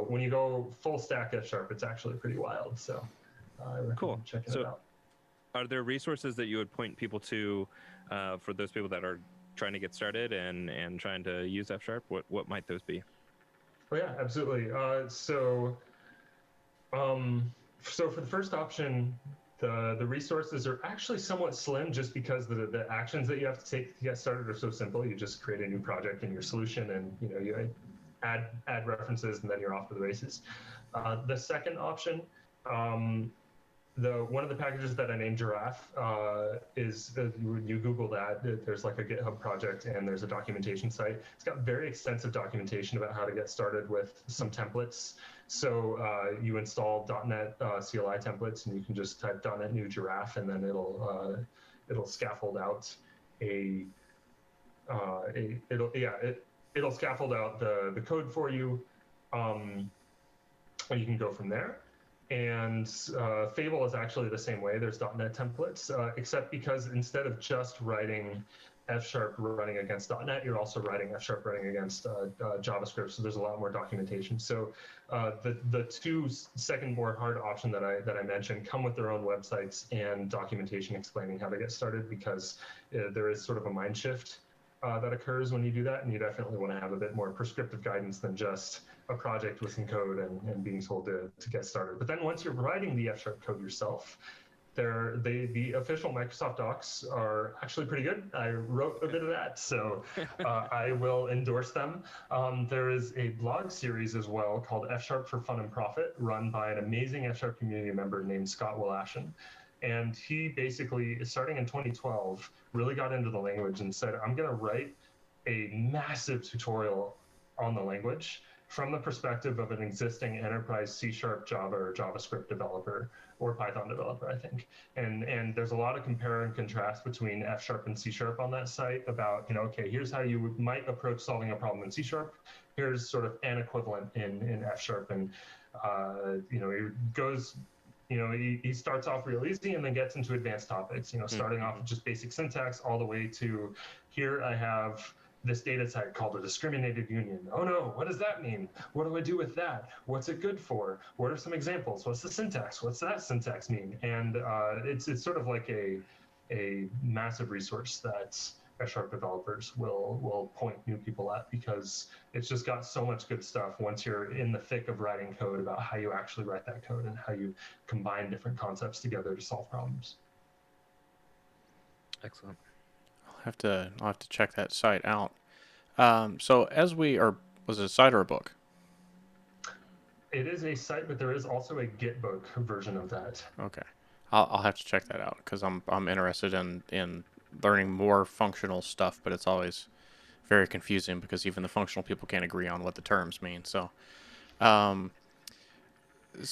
when you go full stack F#, it's actually pretty wild. So I recommend checking it out. Are there resources that you would point people to for those people that are trying to get started and trying to use F#? What might those be? Oh yeah, absolutely. So for the first option, the resources are actually somewhat slim, just because the actions that you have to take to get started are so simple. You just create a new project in your solution, and you add references, and then you're off to the races. The second option, the one of the packages that I named Giraffe is you Google that. There's like a GitHub project and there's a documentation site. It's got very extensive documentation about how to get started with some templates. So you install .NET CLI templates, and you can just type .NET new Giraffe, and then it'll scaffold out it'll scaffold out the code for you, and you can go from there. And Fable is actually the same way. There's .NET templates, except because instead of just writing F# running against .NET, you're also writing F# running against JavaScript. So there's a lot more documentation. So the two second more hard option that I mentioned come with their own websites and documentation explaining how to get started, because there is sort of a mind shift that occurs when you do that, and you definitely want to have a bit more prescriptive guidance than just a project with some code and being told to get started. But then once you're writing the F# code yourself, the official Microsoft docs are actually pretty good. I wrote a bit of that, so I will endorse them. There is a blog series as well called F# for Fun and Profit, run by an amazing F# community member named Scott Willashen. And he basically, starting in 2012, really got into the language and said, I'm going to write a massive tutorial on the language from the perspective of an existing enterprise C#, Java, or JavaScript developer, or Python developer, I think. And there's a lot of compare and contrast between F# and C# on that site about, okay, here's how you might approach solving a problem in C#. Here's sort of an equivalent in F#. And, it goes, he starts off real easy and then gets into advanced topics, starting off with just basic syntax all the way to, here I have this data type called a discriminated union. Oh no, what does that mean? What do I do with that? What's it good for? What are some examples? What's the syntax? What's that syntax mean? And it's sort of like a massive resource that F# developers will point new people at, because it's just got so much good stuff once you're in the thick of writing code about how you actually write that code and how you combine different concepts together to solve problems. Excellent. I'll have to check that site out. So as was it a site or a book? It is a site, but there is also a Gitbook version of that. Okay, I'll have to check that out, because I'm interested in learning more functional stuff, but it's always very confusing because even the functional people can't agree on what the terms mean. So, so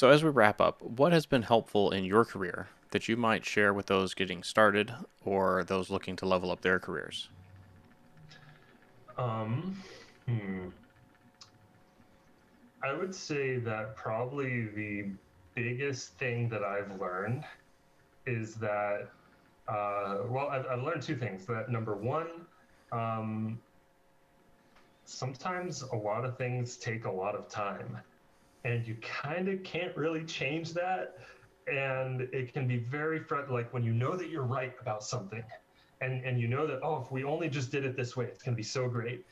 as we wrap up, what has been helpful in your career that you might share with those getting started or those looking to level up their careers? I would say that probably the biggest thing that I've learned is that, I've learned two things. That number one, sometimes a lot of things take a lot of time, and you kind of can't really change that. And it can be very like when you know that you're right about something, and you know that, oh, if we only just did it this way, it's going to be so great.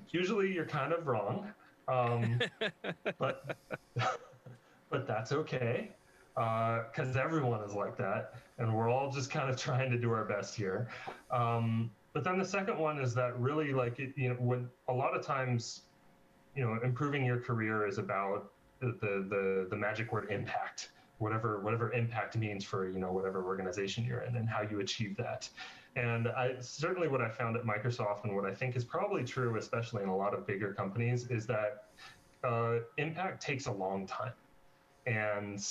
Usually you're kind of wrong, but but that's okay, because everyone is like that, and we're all just kind of trying to do our best here. But then the second one is that really, like, when a lot of times, improving your career is about the magic word impact, whatever impact means for whatever organization you're in, and how you achieve that. And certainly what I found at Microsoft, and what I think is probably true, especially in a lot of bigger companies, is that impact takes a long time. And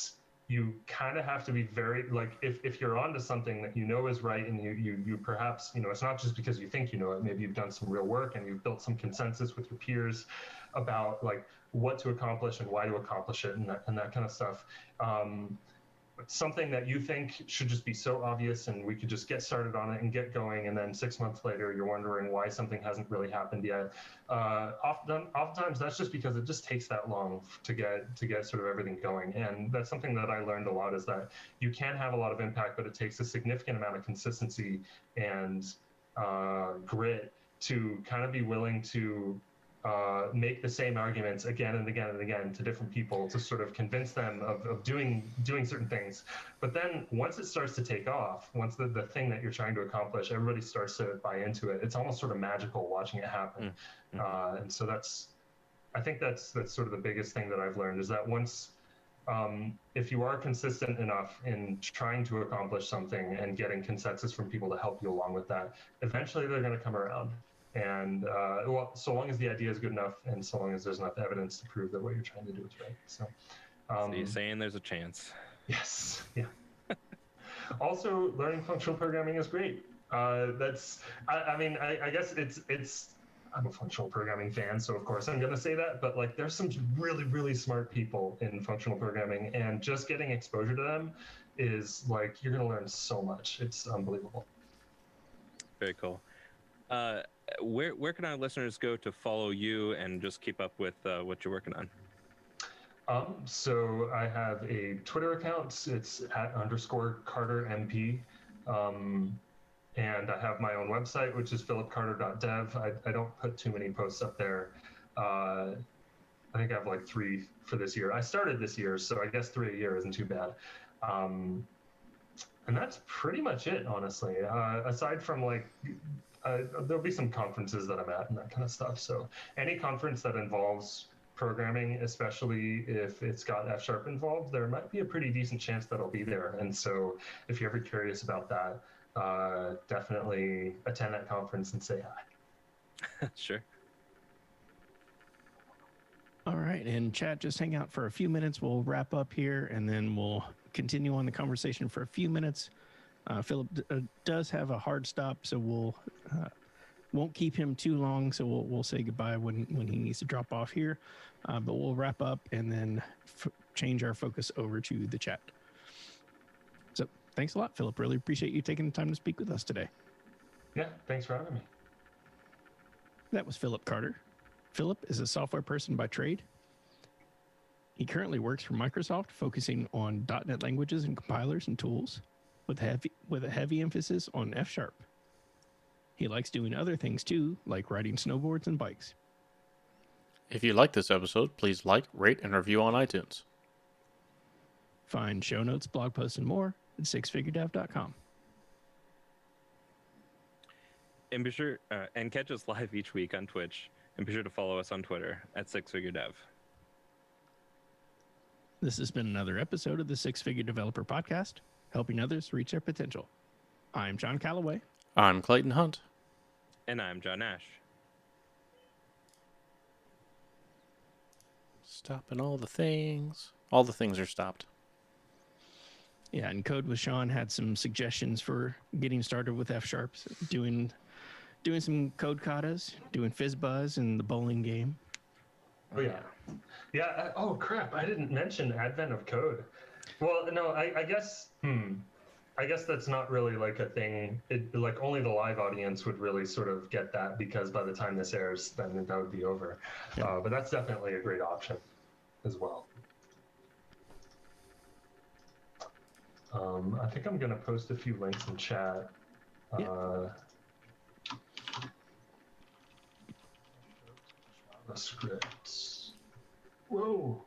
you kind of have to be very, like, if you're onto something that is right, and you perhaps, it's not just because you think it, maybe you've done some real work and you've built some consensus with your peers about like what to accomplish and why to accomplish it, and that kind of stuff. Something that you think should just be so obvious and we could just get started on it and get going, and then 6 months later you're wondering why something hasn't really happened yet. Oftentimes that's just because it just takes that long to get sort of everything going. And that's something that I learned a lot, is that you can have a lot of impact, but it takes a significant amount of consistency and grit to kind of be willing to make the same arguments again and again and again to different people to sort of convince them of doing certain things. But then once it starts to take off, once the thing that you're trying to accomplish, everybody starts to buy into it. It's almost sort of magical watching it happen. And so I think that's sort of the biggest thing that I've learned, is that once if you are consistent enough in trying to accomplish something and getting consensus from people to help you along with that, eventually they're going to come around. And well, so long as the idea is good enough, and so long as there's enough evidence to prove that what you're trying to do is right. So you're saying there's a chance? yes, yeah. Also, learning functional programming is great. I mean, I guess it's. I'm a functional programming fan, so of course I'm going to say that. But like, there's some really, really smart people in functional programming, and just getting exposure to them is like you're going to learn so much. It's unbelievable. Very cool. Where can our listeners go to follow you and just keep up with what you're working on? So I have a Twitter account. It's @_CarterMP. And I have my own website, which is phillipcarter.dev. I don't put too many posts up there. I think I have like 3 for this year. I started this year, so I guess 3 a year isn't too bad. And that's pretty much it, honestly. Aside from like, there'll be some conferences that I'm at and that kind of stuff. So any conference that involves programming, especially if it's got F# involved, there might be a pretty decent chance that I'll be there. And so if you're ever curious about that, definitely attend that conference and say hi. Sure. All right, and chat, just hang out for a few minutes. We'll wrap up here, and then we'll continue on the conversation for a few minutes. Philip does have a hard stop, so we'll won't keep him too long. So we'll say goodbye when he needs to drop off here. But we'll wrap up and then change our focus over to the chat. So thanks a lot, Philip. Really appreciate you taking the time to speak with us today. Yeah, thanks for having me. That was Phillip Carter. Philip is a software person by trade. He currently works for Microsoft, focusing on .NET languages and compilers and tools, with a heavy emphasis on F#. He likes doing other things too, like riding snowboards and bikes. If you like this episode, please like, rate, and review on iTunes. Find show notes, blog posts, and more at sixfiguredev.com. And be sure and catch us live each week on Twitch. And be sure to follow us on Twitter at @sixfiguredev. This has been another episode of the Six Figure Developer Podcast, helping others reach their potential. I'm John Calloway. I'm Clayton Hunt. And I'm John Ash. Stopping all the things. All the things are stopped. Yeah, and Code with Sean had some suggestions for getting started with F#, doing some code katas, doing FizzBuzz and the bowling game. Oh yeah, yeah. Oh crap! I didn't mention Advent of Code. Well, no, I guess. I guess that's not really like a thing. Like only the live audience would really sort of get that, because by the time this airs, then that would be over. Yeah. But that's definitely a great option as well. I think I'm gonna post a few links in chat. Yeah. The scripts. Whoa.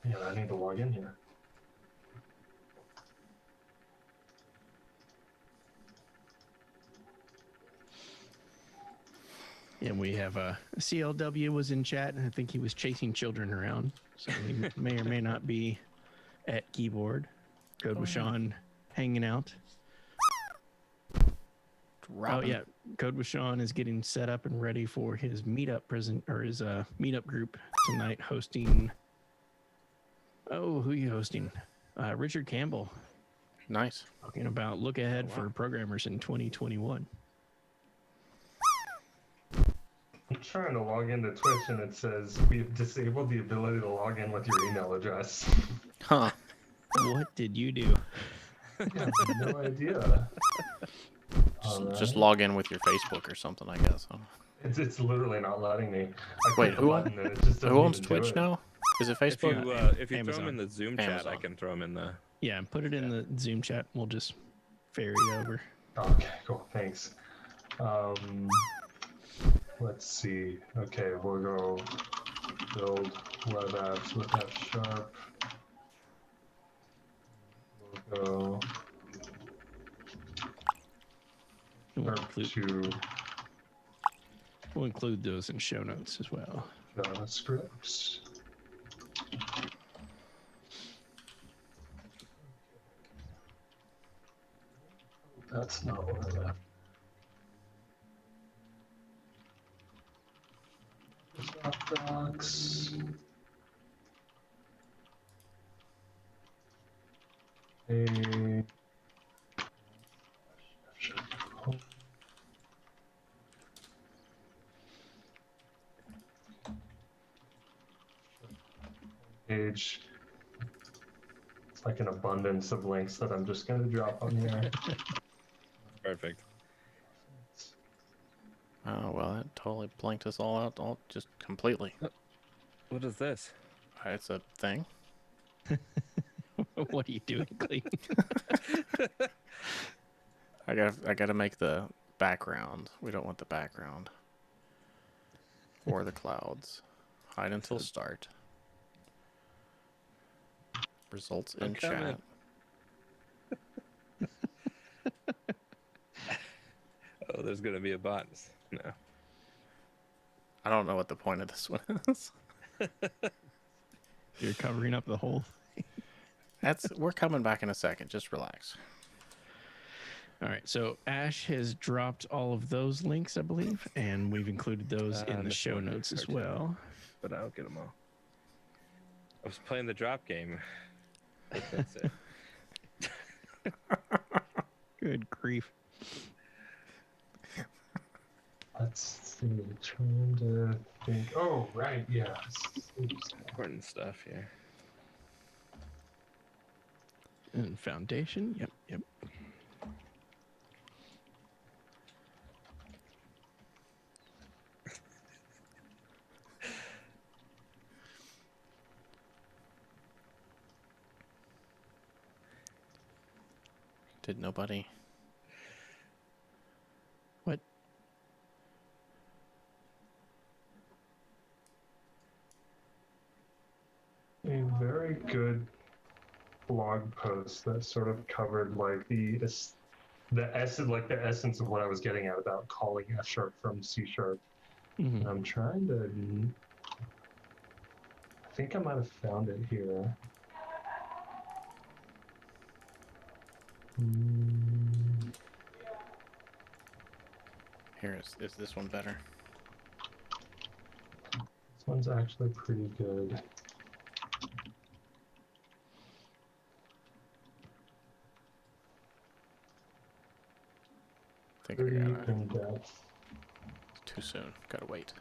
Yeah, I need to log in here. And we have CLW was in chat, and I think he was chasing children around. So he may or may not be at keyboard. Code with Sean hanging out. Oh yeah, Code with Sean is getting set up and ready for his meetup meetup group tonight, hosting. Oh, who are you hosting? Richard Campbell. Nice. Talking about look ahead for programmers in 2021. I'm trying to log into Twitch and it says we've disabled the ability to log in with your email address. Huh. What did you do? I have no idea. Just log in with your Facebook or something, I guess. Huh? It's literally not letting me. Wait, who owns Twitch now? Is it Facebook? If you throw Amazon. them in the Zoom chat, Amazon. I can throw them in the. Yeah, put it in the Zoom chat. We'll just ferry it over. Okay, cool. Thanks. Let's see. Okay, we'll go build web apps with F#. We'll go We'll include those in show notes as well. JavaScript. That's not what I left. Docs. A page. It's like an abundance of links that I'm just going to drop on here. Perfect. Oh, well, that totally blanked us all out, just completely. What is this? It's a thing. What are you doing, Clayton? I gotta make the background. We don't want the background. Or the clouds. Hide until start. Results in chat. Oh, there's gonna be a bot. No. I don't know what the point of this one is. You're covering up the whole. We're coming back in a second. Just relax. All right, so Ash has dropped all of those links, I believe, and we've included those in the missed show one notes as cartoon. well. But I'll get them all. I was playing the drop game. That's it. Good grief. Let's see. Trying to think. Oh, right. Yeah. Important stuff here. And foundation. Yep. Did nobody? What? A very good blog post that sort of covered like the essence of what I was getting at about calling F sharp from C sharp. Mm-hmm. And I'm trying to. I think I might have found it here. Here is this one better? This one's actually pretty good. I think Pretty I got it. in depth. It's too soon. Gotta wait.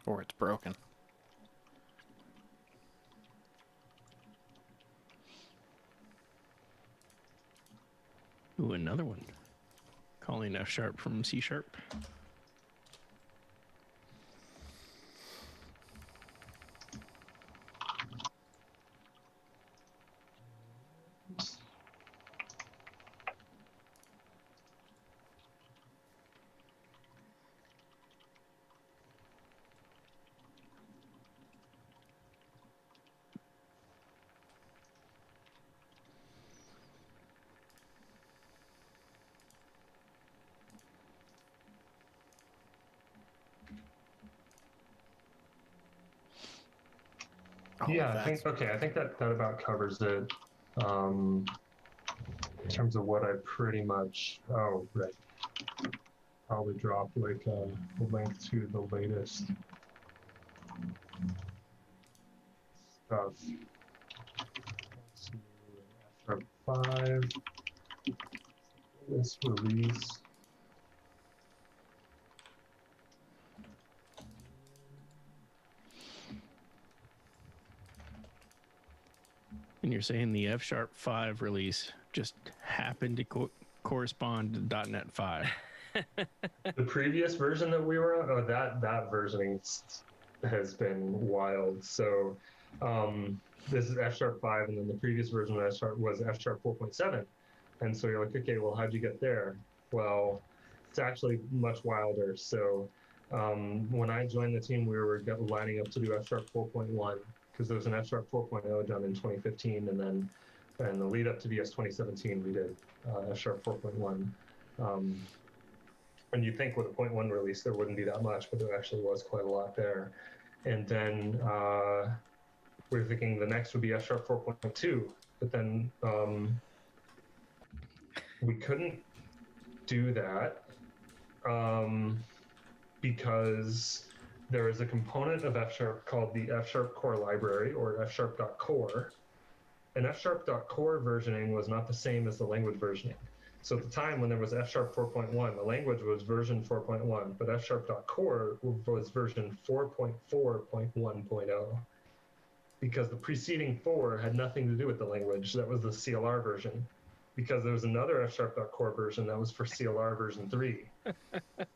Or it's broken. Ooh, another one. Calling F sharp from C sharp. Oh, Yeah, I think that about covers it. In terms of what I pretty much right. Probably drop like a link to the latest stuff. F sharp 5. This release. And you're saying the F sharp 5 release just happened to correspond to .NET 5. The previous version that we were on, that versioning has been wild. So this is F sharp 5, and then the previous version of F sharp was F sharp 4.7. And so you're like, okay, well, how'd you get there? Well, it's actually much wilder. So when I joined the team, we were lining up to do F sharp 4.1 because there was an F sharp 4.0 done in 2015, and then in the lead up to VS 2017, we did F sharp 4.1. And you think with a 0.1 release there wouldn't be that much, but there actually was quite a lot there. And then we were thinking the next would be F# 4.2, but then we couldn't do that because there is a component of F# called the F# core library, or F#.core. And F#.core versioning was not the same as the language versioning. So at the time when there was F# 4.1, the language was version 4.1, but F#.core was version 4.4.1.0, because the preceding 4 had nothing to do with the language. That was the CLR version, because there was another F#.core version that was for CLR version 3.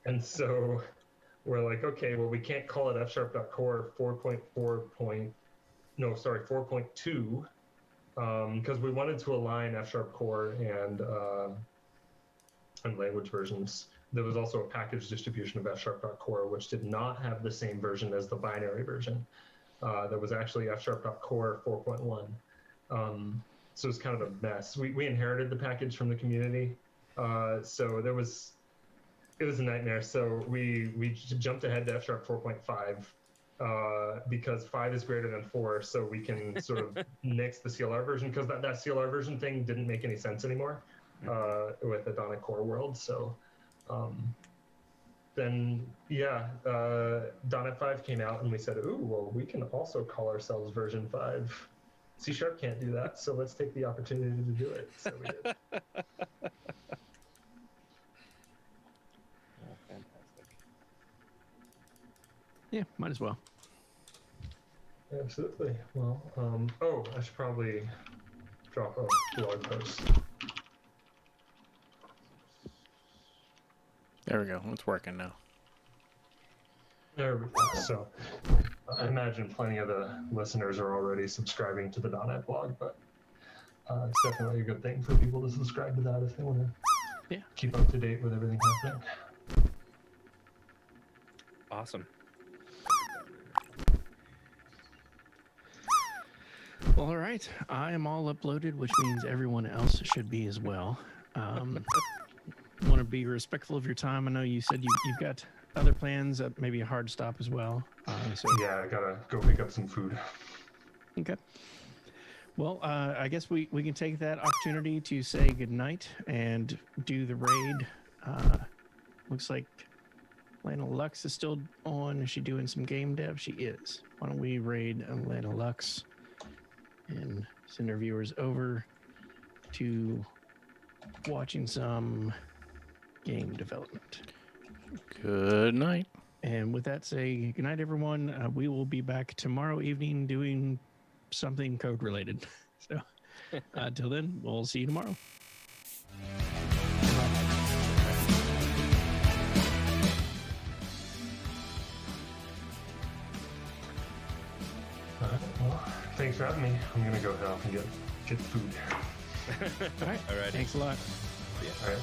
And so we're like, okay, well, we can't call it F#.core 4.2, because we wanted to align F# core and language versions. There was also a package distribution of F#.core, which did not have the same version as the binary version. That was actually F#.core 4.1. So it's kind of a mess. We inherited the package from the community, so it was a nightmare. So we jumped ahead to F# 4.5. Because 5 is greater than 4, so we can sort of nix the CLR version, because that CLR version thing didn't make any sense anymore with the .NET Core world. So then, yeah, .NET 5 came out, and we said, ooh, well, we can also call ourselves version 5. C# can't do that, so let's take the opportunity to do it. So we did. Fantastic. Yeah, might as well. Absolutely. Well, I should probably drop a blog post. There we go. It's working now. There we go. So I imagine plenty of the listeners are already subscribing to the .NET blog, but it's definitely a good thing for people to subscribe to that if they want to keep up to date with everything happening. Awesome. Well, all right. I am all uploaded, which means everyone else should be as well. Want to be respectful of your time. I know you said you've got other plans, maybe a hard stop as well. So yeah, I gotta go pick up some food. Okay. Well, I guess we can take that opportunity to say goodnight and do the raid. Looks like Lana Lux is still on. Is she doing some game dev? She is. Why don't we raid Lana Lux and send our viewers over to watching some game development. Good night. And with that, say good night, everyone. We will be back tomorrow evening doing something code related. So until then, we'll see you tomorrow. Well, thanks for having me. I'm gonna go help and get food. All right. All right. Thanks a lot. All right.